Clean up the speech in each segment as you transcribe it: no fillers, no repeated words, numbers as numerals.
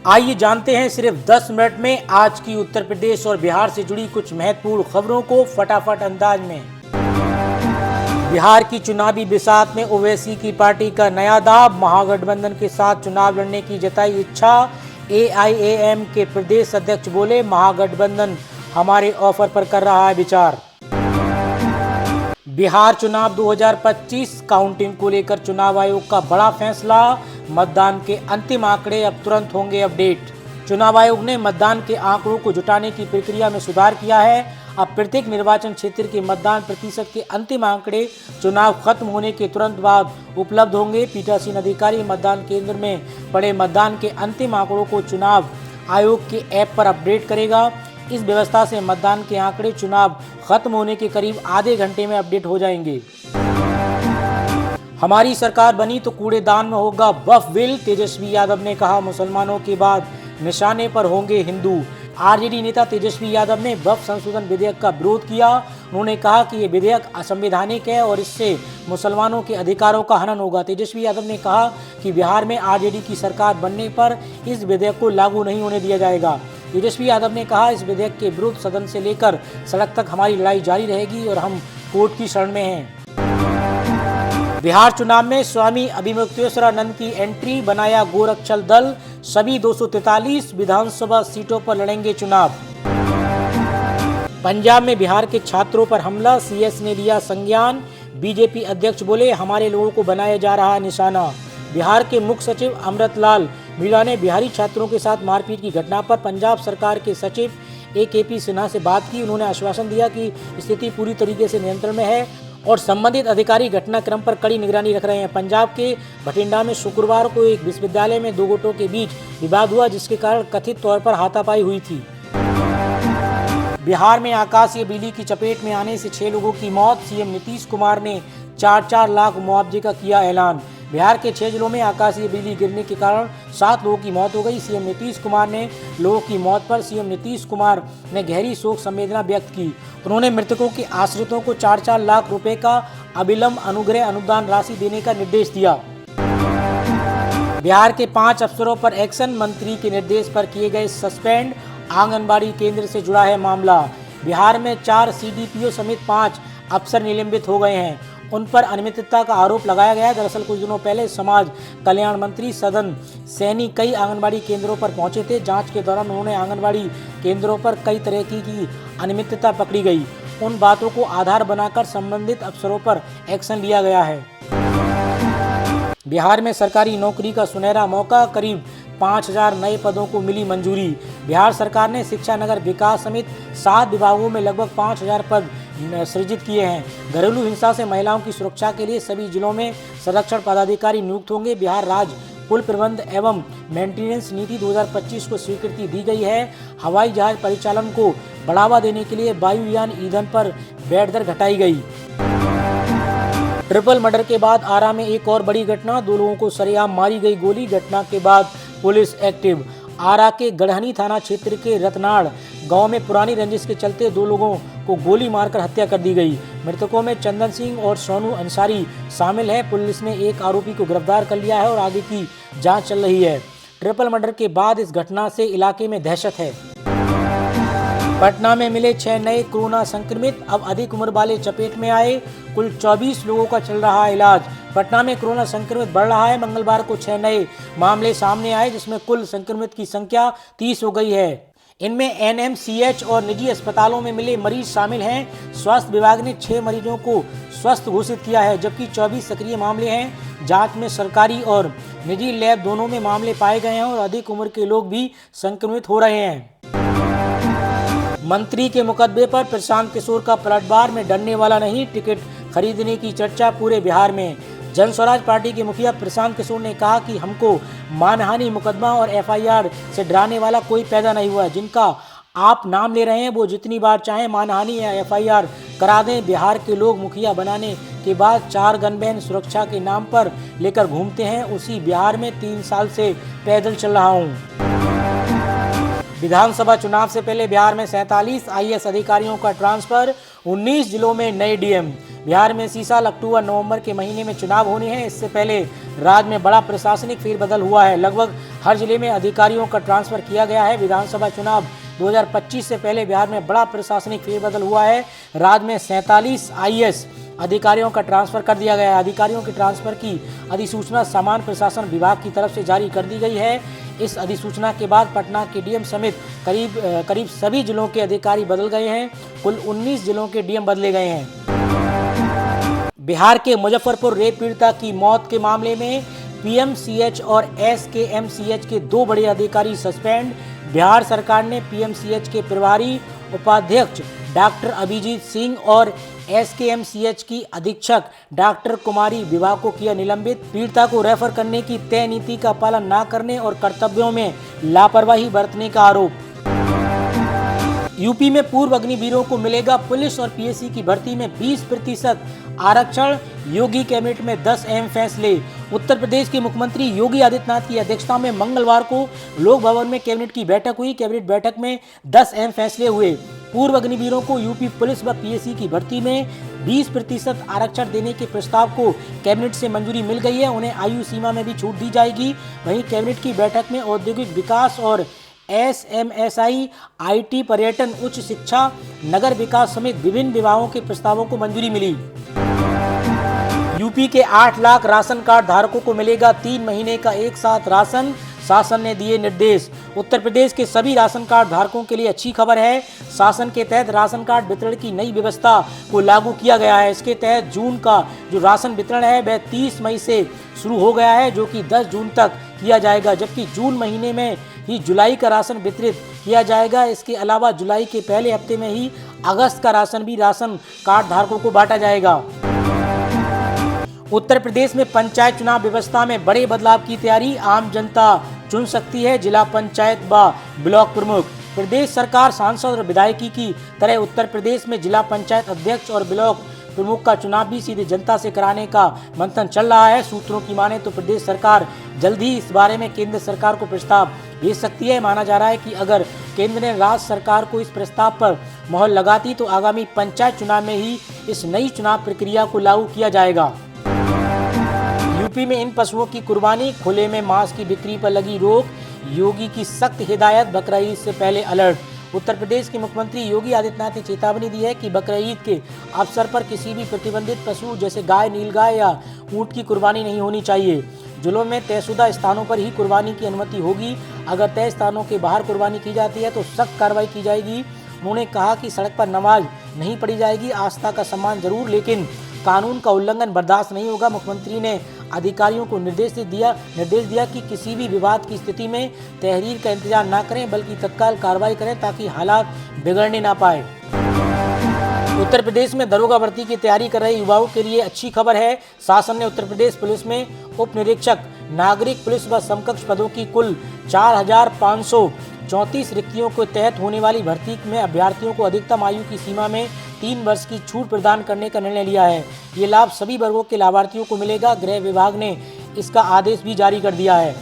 आइए जानते हैं सिर्फ 10 मिनट में आज की उत्तर प्रदेश और बिहार से जुड़ी कुछ महत्वपूर्ण खबरों को फटाफट अंदाज में। बिहार की चुनावी बिसात में ओवैसी की पार्टी का नया दांव, महागठबंधन के साथ चुनाव लड़ने की जताई इच्छा। एआईएम के प्रदेश अध्यक्ष बोले, महागठबंधन हमारे ऑफर पर कर रहा है विचार। बिहार चुनाव 2025 काउंटिंग को लेकर चुनाव आयोग का बड़ा फैसला, मतदान के अंतिम आंकड़े अब तुरंत होंगे अपडेट। चुनाव आयोग ने मतदान के आंकड़ों को जुटाने की प्रक्रिया में सुधार किया है। अब प्रत्येक निर्वाचन क्षेत्र के मतदान प्रतिशत के अंतिम आंकड़े चुनाव खत्म होने के तुरंत बाद उपलब्ध होंगे। पीठासीन अधिकारी मतदान केंद्र में पड़े मतदान के अंतिम आंकड़ों को चुनाव आयोग के ऐप पर अपडेट करेगा। इस व्यवस्था से मतदान के आंकड़े चुनाव खत्म होने के करीब आधे घंटे में अपडेट हो जाएंगे। हमारी सरकार बनी तो कूड़ेदान में होगा वक्फ बिल, तेजस्वी यादव ने कहा, मुसलमानों के बाद निशाने पर होंगे हिंदू। आरजेडी नेता तेजस्वी यादव ने वक्फ संशोधन विधेयक का विरोध किया। उन्होंने कहा कि ये विधेयक असंवैधानिक है और इससे मुसलमानों के अधिकारों का हनन होगा। तेजस्वी यादव ने कहा कि बिहार में आरजेडी की सरकार बनने पर इस विधेयक को लागू नहीं होने दिया जाएगा। तेजस्वी यादव ने कहा, इस विधेयक के विरुद्ध सदन से लेकर सड़क तक हमारी लड़ाई जारी रहेगी और हम कोर्ट की शरण में हैं। बिहार चुनाव में स्वामी अभिमुक्तेश्वरानंद की एंट्री, बनाया गोरक्षक दल, सभी 243 विधानसभा सीटों पर लड़ेंगे चुनाव। पंजाब में बिहार के छात्रों पर हमला, सीएस ने लिया संज्ञान। बीजेपी अध्यक्ष बोले, हमारे लोगों को बनाया जा रहा है निशाना। बिहार के मुख्य सचिव अमृतलाल मीणा ने बिहारी छात्रों के साथ मारपीट की घटना पर पंजाब सरकार के सचिव AKP सिन्हा से बात की। उन्होंने आश्वासन दिया कि स्थिति पूरी तरीके से नियंत्रण में है और संबंधित अधिकारी घटनाक्रम पर कड़ी निगरानी रख रहे हैं। पंजाब के बठिंडा में शुक्रवार को एक विश्वविद्यालय में दो गुटों के बीच विवाद हुआ, जिसके कारण कथित तौर पर हाथापाई हुई थी। बिहार में आकाशीय बिजली की चपेट में आने से 6 लोगों की मौत, सीएम नीतीश कुमार ने 4-4 लाख मुआवजे का किया ऐलान। बिहार के 6 जिलों में आकाशीय बिजली गिरने के कारण 7 लोगों की मौत हो गई। सीएम नीतीश कुमार ने लोगों की मौत पर सीएम नीतीश कुमार ने गहरी शोक संवेदना व्यक्त की। उन्होंने मृतकों के आश्रितों को 4-4 लाख रुपए का अविलंब अनुग्रह अनुदान राशि देने का निर्देश दिया। बिहार के 5 अफसरों पर एक्शन, मंत्री के निर्देश पर किए गए सस्पेंड। आंगनबाड़ी केंद्र से जुड़ा है मामला। बिहार में 4 CDPO समेत 5 अफसर निलंबित हो गए हैं। उन पर अनियमितता का आरोप लगाया गया है। दरअसल कुछ दिनों पहले समाज कल्याण मंत्री सदन सैनी कई आंगनबाड़ी केंद्रों पर पहुंचे थे। जांच के दौरान उन्होंने आंगनबाड़ी केंद्रों पर कई तरह की अनियमितता पकड़ी गई। उन बातों को आधार बनाकर संबंधित अफसरों पर एक्शन लिया गया है। बिहार में सरकारी नौकरी का सुनहरा मौका, करीब 5000 नए पदों को मिली मंजूरी। बिहार सरकार ने शिक्षा, नगर विकास समेत 7 विभागों में लगभग 5000 पद सृजित किए हैं। घरेलू हिंसा से महिलाओं की सुरक्षा के लिए सभी जिलों में संरक्षण पदाधिकारी नियुक्त होंगे। बिहार राज्य पुल प्रबंध एवं मेंटेनेंस नीति 2025 को स्वीकृति दी गई है। हवाई जहाज परिचालन को बढ़ावा देने के लिए वायुयान ईंधन पर वैट दर घटाई गई। ट्रिपल मर्डर के बाद आरा में एक और बड़ी घटना, 2 लोगों को सरेआम मारी गई गोली। घटना के बाद पुलिस एक्टिव। आरा के गढ़हनी थाना क्षेत्र के रतनाड़ गांव में पुरानी रंजिश के चलते 2 लोगों को गोली मारकर हत्या कर दी गई। मृतकों में चंदन सिंह और सोनू अंसारी शामिल है। पुलिस ने एक आरोपी को गिरफ्तार कर लिया है और आगे की जांच चल रही है। ट्रिपल मर्डर के बाद इस घटना से इलाके में दहशत है। पटना में मिले 6 नए कोरोना संक्रमित, अब अधिक उम्र वाले चपेट में आए। कुल 24 लोगों का चल रहा है इलाज। पटना में कोरोना संक्रमित बढ़ रहा है। मंगलवार को 6 नए मामले सामने आए, जिसमें कुल संक्रमित की संख्या 30 हो गई है। इनमें NMCH और निजी अस्पतालों में मिले मरीज शामिल हैं। स्वास्थ्य विभाग ने 6 मरीजों को स्वस्थ घोषित किया है, जबकि 24 सक्रिय मामले हैं। जांच में सरकारी और निजी लैब दोनों में मामले पाए गए हैं और अधिक उम्र के लोग भी संक्रमित हो रहे हैं। मंत्री के मुकदमे पर प्रशांत किशोर का पलटवार, में डरने वाला नहीं, टिकट खरीदने की चर्चा पूरे बिहार में। जन स्वराज पार्टी के मुखिया प्रशांत किशोर ने कहा कि हमको मानहानि मुकदमा और FIR से डराने वाला कोई पैदा नहीं हुआ। जिनका आप नाम ले रहे हैं वो जितनी बार चाहें मानहानि या FIR करा दें। बिहार के लोग मुखिया बनाने के बाद 4 गनमैन सुरक्षा के नाम पर लेकर घूमते हैं। उसी बिहार में 3 साल से पैदल चल रहा हूँ। विधानसभा चुनाव से पहले बिहार में 47 IAS अधिकारियों का ट्रांसफर, 19 जिलों में नए DM। बिहार में इसी साल अक्टूबर-नवंबर के महीने में चुनाव होने हैं। इससे पहले राज्य में बड़ा प्रशासनिक फेरबदल हुआ है। लगभग हर जिले में अधिकारियों का ट्रांसफर किया गया है। विधानसभा चुनाव 2025 से पहले बिहार में बड़ा प्रशासनिक फेरबदल हुआ है। राज्य में 47 आईएएस अधिकारियों का ट्रांसफर कर दिया गया है। अधिकारियों के ट्रांसफर की अधिसूचना सामान्य प्रशासन विभाग की तरफ से जारी कर दी गई है। इस अधिसूचना के बाद पटना के डीएम समेत करीब सभी जिलों के अधिकारी बदल गए हैं। कुल 19 जिलों के डीएम बदले गए हैं। बिहार के मुजफ्फरपुर रेप पीड़िता की मौत के मामले में पीएमसीएच और एसकेएमसीएच के 2 बड़े अधिकारी सस्पेंड। बिहार सरकार ने पीएमसीएच के प्रभारी उपाध्यक्ष डॉक्टर अभिजीत सिंह और एसकेएमसीएच की अधीक्षक डॉक्टर कुमारी विवाह को किया निलंबित। पीड़िता को रेफर करने की तय नीति का पालन न करने और कर्तव्यों में लापरवाही बरतने का आरोप। यूपी में पूर्व अग्निवीरों को मिलेगा पुलिस और पीएससी की भर्ती में 20% आरक्षण। योगी कैबिनेट में 10 अहम फैसले। उत्तर प्रदेश के मुख्यमंत्री योगी आदित्यनाथ की अध्यक्षता में मंगलवार को लोक भवन में कैबिनेट की बैठक हुई। कैबिनेट बैठक में 10 अहम फैसले हुए। पूर्व अग्निवीरों को यूपी पुलिस व पीएससी की भर्ती में 20% आरक्षण देने के प्रस्ताव को कैबिनेट से मंजूरी मिल गई है। उन्हें आयु सीमा में भी छूट दी जाएगी। वहीं कैबिनेट की बैठक में औद्योगिक विकास और एसएमएसआई, आईटी, पर्यटन, उच्च शिक्षा, नगर विकास समेत विभिन्न विभागों के प्रस्तावों को मंजूरी मिली। यूपी के 8 लाख राशन कार्ड धारकों को मिलेगा 3 महीने का एक साथ राशन। शासन ने दिए निर्देश। उत्तर प्रदेश के सभी राशन कार्ड धारकों के लिए अच्छी खबर है। शासन के तहत राशन कार्ड वितरण की नई व्यवस्था को लागू किया गया है। इसके तहत जून का जो राशन वितरण है वह 30 मई से शुरू हो गया है, जो कि 10 जून तक किया जाएगा, जबकि जून महीने में ही जुलाई का राशन वितरित किया जाएगा। इसके अलावा जुलाई के पहले हफ्ते में ही अगस्त का राशन भी राशन कार्ड धारकों को बांटा जाएगा। उत्तर प्रदेश में पंचायत चुनाव व्यवस्था में बड़े बदलाव की तैयारी। आम जनता चुन सकती है जिला पंचायत व ब्लॉक प्रमुख। प्रदेश सरकार सांसद और विधायकी की तरह उत्तर प्रदेश में जिला पंचायत अध्यक्ष और ब्लॉक प्रमुख का चुनाव भी सीधे जनता से कराने का मंथन चल रहा है। सूत्रों की माने तो प्रदेश सरकार जल्द ही इस बारे में केंद्र सरकार को प्रस्ताव भेज सकती है। माना जा रहा है कि अगर केंद्र ने राज्य सरकार को इस प्रस्ताव पर मोहर लगाती तो आगामी पंचायत चुनाव में ही इस नई चुनाव प्रक्रिया को लागू किया जाएगा। यूपी में इन पशुओं की कुर्बानी, खुले में मांस की बिक्री पर लगी रोक। योगी की सख्त हिदायत, बकरीद से पहले अलर्ट। उत्तर प्रदेश के मुख्यमंत्री योगी आदित्यनाथ ने चेतावनी दी है कि बकरीद के अवसर पर किसी भी प्रतिबंधित पशु जैसे गाय, नीलगाय या ऊंट की कुर्बानी नहीं होनी चाहिए। जिलों में तयशुदा स्थानों पर ही कुर्बानी की अनुमति होगी। अगर तय स्थानों के बाहर कुर्बानी की जाती है तो सख्त कार्रवाई की जाएगी। उन्होंने कहा कि सड़क पर नमाज नहीं पढ़ी जाएगी। आस्था का सम्मान जरूर, लेकिन कानून का उल्लंघन बर्दाश्त नहीं होगा। मुख्यमंत्री ने अधिकारियों को निर्देश दिया कि किसी भी विवाद की स्थिति में तहरीर का इंतजार न करें, बल्कि तत्काल कार्रवाई करें ताकि हालात बिगड़ने ना पाए। उत्तर प्रदेश में दरोगा भर्ती की तैयारी कर रहे युवाओं के लिए अच्छी खबर है। शासन ने उत्तर प्रदेश पुलिस में उप निरीक्षक, नागरिक पुलिस व समकक्ष पदों की कुल 4,534 रिक्तियों के तहत होने वाली भर्ती में अभ्यर्थियों को अधिकतम आयु की सीमा में 3 वर्ष की छूट प्रदान करने का निर्णय लिया है। ये लाभ सभी वर्गों के लाभार्थियों को मिलेगा। गृह विभाग ने इसका आदेश भी जारी कर दिया है।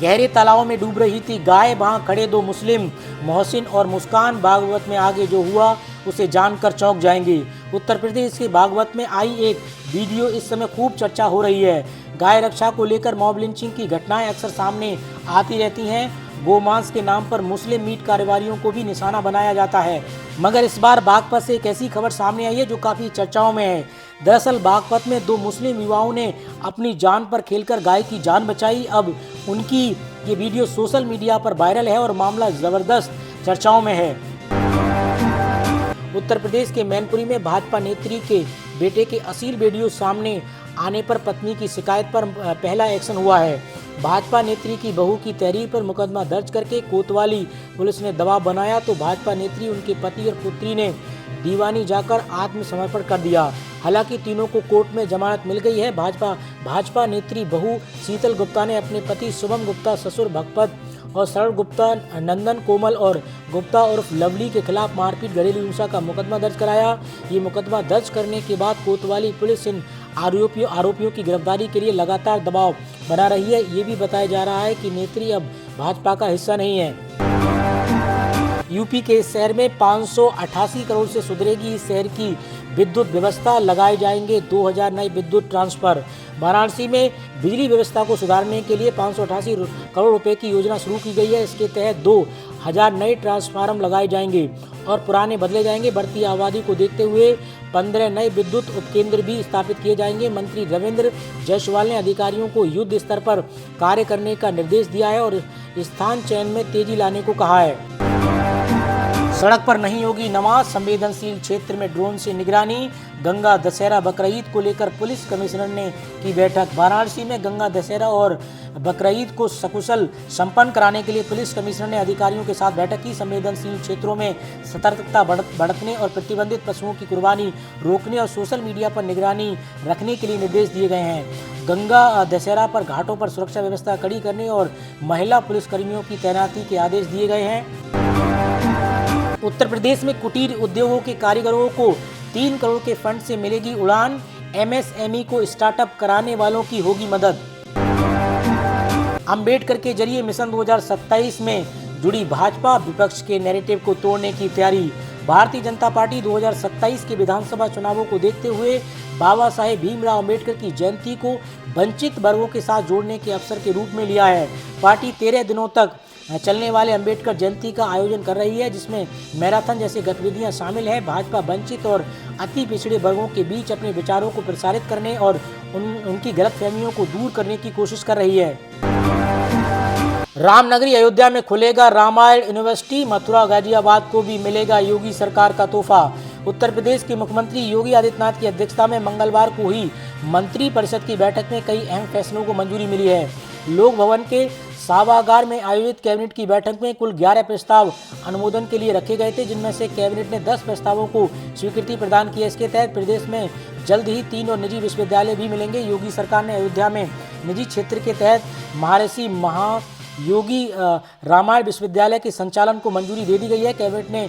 गहरे तालाबों में डूब रही थी गाय, वहां खड़े 2 मुस्लिम, मोहसिन और मुस्कान। भागवत में आगे जो हुआ उसे जानकर चौंक जाएंगे। उत्तर प्रदेश के भागवत में आई एक वीडियो इस समय खूब चर्चा हो रही है। गाय रक्षा को लेकर मॉब लिंचिंग की घटनाएं अक्सर सामने आती रहती हैं। गोमांस के नाम पर मुस्लिम मीट कारोबारियों को भी निशाना बनाया जाता है, मगर इस बार बागपत से एक ऐसी खबर सामने आई है जो काफी चर्चाओं में है। दरअसल बागपत में 2 मुस्लिम युवाओं ने अपनी जान पर खेलकर गाय की जान बचाई। अब उनकी ये वीडियो सोशल मीडिया पर वायरल है और मामला जबरदस्त चर्चाओं में है। उत्तर प्रदेश के मैनपुरी में भाजपा नेत्री के बेटे के अश्लील वीडियो सामने आने पर पत्नी की शिकायत पर पहला एक्शन हुआ है। भाजपा नेत्री की बहू की तहरीर पर मुकदमा दर्ज करके कोतवाली पुलिस ने दबाव बनाया तो भाजपा नेत्री, उनके पति और पुत्री ने दीवानी जाकर आत्मसमर्पण कर दिया। हालांकि तीनों को कोर्ट में जमानत मिल गई है। भाजपा नेत्री बहू शीतल गुप्ता ने अपने पति शुभम गुप्ता, ससुर भगपत और सरल गुप्ता, नंदन कोमल और गुप्ता उर्फ लवली के खिलाफ मारपीट, घरेलू हिंसा का मुकदमा दर्ज कराया। ये मुकदमा दर्ज करने के बाद कोतवाली पुलिस इन आरोपियों की गिरफ्तारी के लिए लगातार दबाव बना रही है। ये भी बताया जा रहा है कि नेत्री अब भाजपा का हिस्सा नहीं है। यूपी के इस शहर में 588 करोड़ से सुधरेगी इस शहर की विद्युत व्यवस्था, लगाए जाएंगे 2000 नए विद्युत ट्रांसफर। वाराणसी में बिजली व्यवस्था को सुधारने के लिए 588 करोड़ रुपए की योजना शुरू की गई है। इसके तहत 2000 नए ट्रांसफार्मर लगाए जाएंगे और पुराने बदले जाएंगे। बढ़ती आबादी को देखते हुए 15 नए विद्युत उपकेंद्र भी स्थापित किए जाएंगे। मंत्री रविंद्र जायसवाल ने अधिकारियों को युद्ध स्तर पर कार्य करने का निर्देश दिया है और स्थान चयन में तेजी लाने को कहा है। सड़क पर नहीं होगी नमाज, संवेदनशील क्षेत्र में ड्रोन से निगरानी। गंगा दशहरा बकरीद को लेकर पुलिस कमिश्नर ने की बैठक। वाराणसी में गंगा दशहरा और बकरीद को सकुशल संपन्न कराने के लिए पुलिस कमिश्नर ने अधिकारियों के साथ बैठक की। संवेदनशील क्षेत्रों में सतर्कता बरतने और प्रतिबंधित पशुओं की कुर्बानी रोकने और सोशल मीडिया पर निगरानी रखने के लिए निर्देश दिए गए हैं। गंगा दशहरा पर घाटों पर सुरक्षा व्यवस्था कड़ी करने और महिला पुलिसकर्मियों की तैनाती के आदेश दिए गए हैं। उत्तर प्रदेश में कुटीर उद्योगों के कारीगरों को 3 करोड़ के फंड से मिलेगी उड़ान। एमएसएमई को स्टार्टअप कराने वालों की होगी मदद। अंबेडकर के जरिए मिशन 2027 में जुड़ी भाजपा, विपक्ष के नैरेटिव को तोड़ने की तैयारी। भारतीय जनता पार्टी 2027 के विधानसभा चुनावों को देखते हुए बाबा साहेब भीमराव अंबेडकर की जयंती को वंचित वर्गों के साथ जोड़ने के अवसर के रूप में लिया है। पार्टी 13 दिनों तक चलने वाले अंबेडकर जयंती का आयोजन कर रही है, जिसमें मैराथन जैसी गतिविधियां शामिल है। भाजपा वंचित और अति पिछड़े वर्गों के बीच अपने विचारों को प्रसारित करने और उनकी गलतफहमियों को दूर करने की कोशिश कर रही है। रामनगरी अयोध्या में खुलेगा रामायण यूनिवर्सिटी। मथुरा गाजियाबाद को भी मिलेगा योगी सरकार का तोहफा। उत्तर प्रदेश के मुख्यमंत्री योगी आदित्यनाथ की अध्यक्षता में मंगलवार को हुई मंत्री परिषद की बैठक में कई अहम फैसलों को मंजूरी मिली है। लोक भवन के सभागार में आयोजित कैबिनेट की बैठक में कुल 11 प्रस्ताव अनुमोदन के लिए रखे गए थे, जिनमें से कैबिनेट ने 10 प्रस्तावों को स्वीकृति प्रदान की है। इसके तहत प्रदेश में जल्द ही 3 और निजी विश्वविद्यालय भी मिलेंगे। योगी सरकार ने अयोध्या में निजी क्षेत्र के तहत महर्षि महायोगी रामायण विश्वविद्यालय के संचालन को मंजूरी दे दी गई है। कैबिनेट ने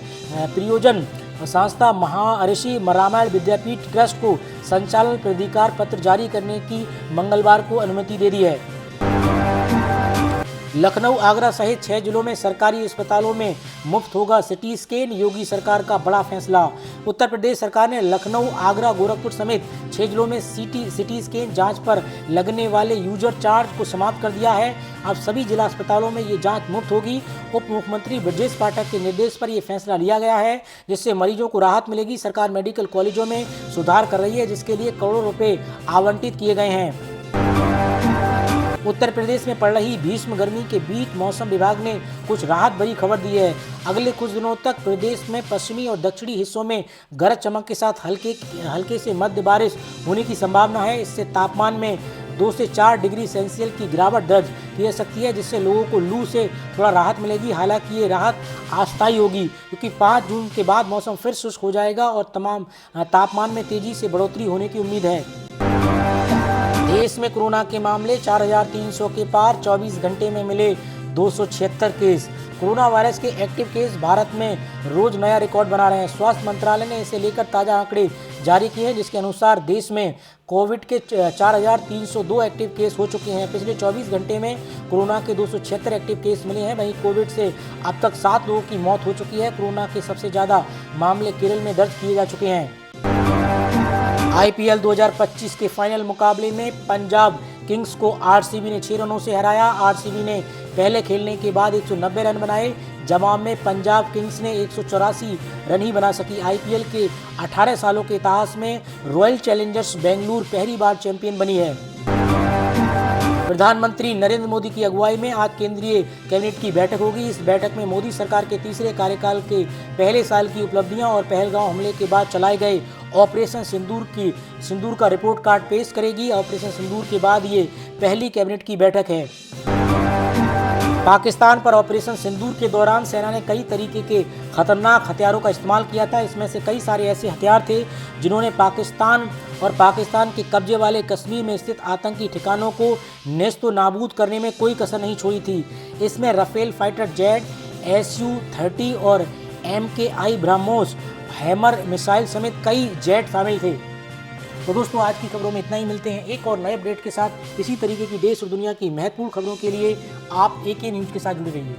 प्रयोजन संस्था महर्षि रामायण विद्यापीठ ट्रस्ट को संचालन प्राधिकार पत्र जारी करने की मंगलवार को अनुमति दे दी है। लखनऊ, आगरा सहित 6 जिलों में सरकारी अस्पतालों में मुफ्त होगा सिटी स्कैन। योगी सरकार का बड़ा फैसला। उत्तर प्रदेश सरकार ने लखनऊ, आगरा, गोरखपुर समेत 6 जिलों में सिटी स्कैन जांच पर लगने वाले यूजर चार्ज को समाप्त कर दिया है। अब सभी जिला अस्पतालों में ये जांच मुफ्त होगी। उप मुख्यमंत्री ब्रजेश पाठक के निर्देश पर यह फैसला लिया गया है, जिससे मरीजों को राहत मिलेगी। सरकार मेडिकल कॉलेजों में सुधार कर रही है, जिसके लिए करोड़ों रुपए आवंटित किए गए हैं। उत्तर प्रदेश में पड़ रही भीषण गर्मी के बीच मौसम विभाग ने कुछ राहत भरी खबर दी है। अगले कुछ दिनों तक प्रदेश में पश्चिमी और दक्षिणी हिस्सों में गरज चमक के साथ हल्के से मध्य बारिश होने की संभावना है। इससे तापमान में 2 से 4 डिग्री सेल्सियस की गिरावट दर्ज की जा सकती है, जिससे लोगों को लू से थोड़ा राहत मिलेगी। हालांकि ये राहत अस्थायी होगी, क्योंकि 5 जून के बाद मौसम फिर शुष्क हो जाएगा और तमाम तापमान में तेजी से बढ़ोतरी होने की उम्मीद है। देश में कोरोना के मामले 4300 के पार। 24 घंटे में मिले 276 केस। कोरोना वायरस के एक्टिव केस भारत में रोज नया रिकॉर्ड बना रहे हैं। स्वास्थ्य मंत्रालय ने इसे लेकर ताज़ा आंकड़े जारी किए हैं, जिसके अनुसार देश में कोविड के 4302 एक्टिव केस हो चुके हैं। पिछले 24 घंटे में कोरोना के 276 एक्टिव केस मिले हैं। वहीं कोविड से अब तक 7 लोगों की मौत हो चुकी है। कोरोना के सबसे ज़्यादा मामले केरल में दर्ज किए जा चुके हैं। आईपीएल 2025 के फाइनल मुकाबले में पंजाब किंग्स को आरसीबी ने 6 रनों से हराया। आरसीबी ने पहले खेलने के बाद 190 रन बनाए। जवाब में पंजाब किंग्स ने 184 रन ही बना सकी। आईपीएल के 18 सालों के इतिहास में रॉयल चैलेंजर्स बेंगलुरु पहली बार चैंपियन बनी है। प्रधानमंत्री नरेंद्र मोदी की अगुवाई में आज केंद्रीय कैबिनेट की बैठक होगी। इस बैठक में मोदी सरकार के तीसरे कार्यकाल के पहले साल की उपलब्धियां और पहलगांव हमले के बाद चलाए गए ऑपरेशन सिंदूर का रिपोर्ट कार्ड पेश करेगी। ऑपरेशन सिंदूर के बाद ये पहली कैबिनेट की बैठक है। पाकिस्तान पर ऑपरेशन सिंदूर के दौरान सेना ने कई तरीके के खतरनाक हथियारों का इस्तेमाल किया था। इसमें से कई सारे ऐसे हथियार थे जिन्होंने पाकिस्तान के कब्जे वाले कश्मीर में स्थित आतंकी ठिकानों को नेस्तो नाबूद करने में कोई कसर नहीं छोड़ी थी। इसमें राफेल फाइटर जेट, SU-30 और MKI ब्रह्मोस हैमर मिसाइल समेत कई जेट शामिल थे। तो दोस्तों, आज की खबरों में इतना ही। मिलते हैं एक और नए अपडेट के साथ। इसी तरीके की देश और दुनिया की महत्वपूर्ण खबरों के लिए आप AK न्यूज़ के साथ जुड़े रहिए।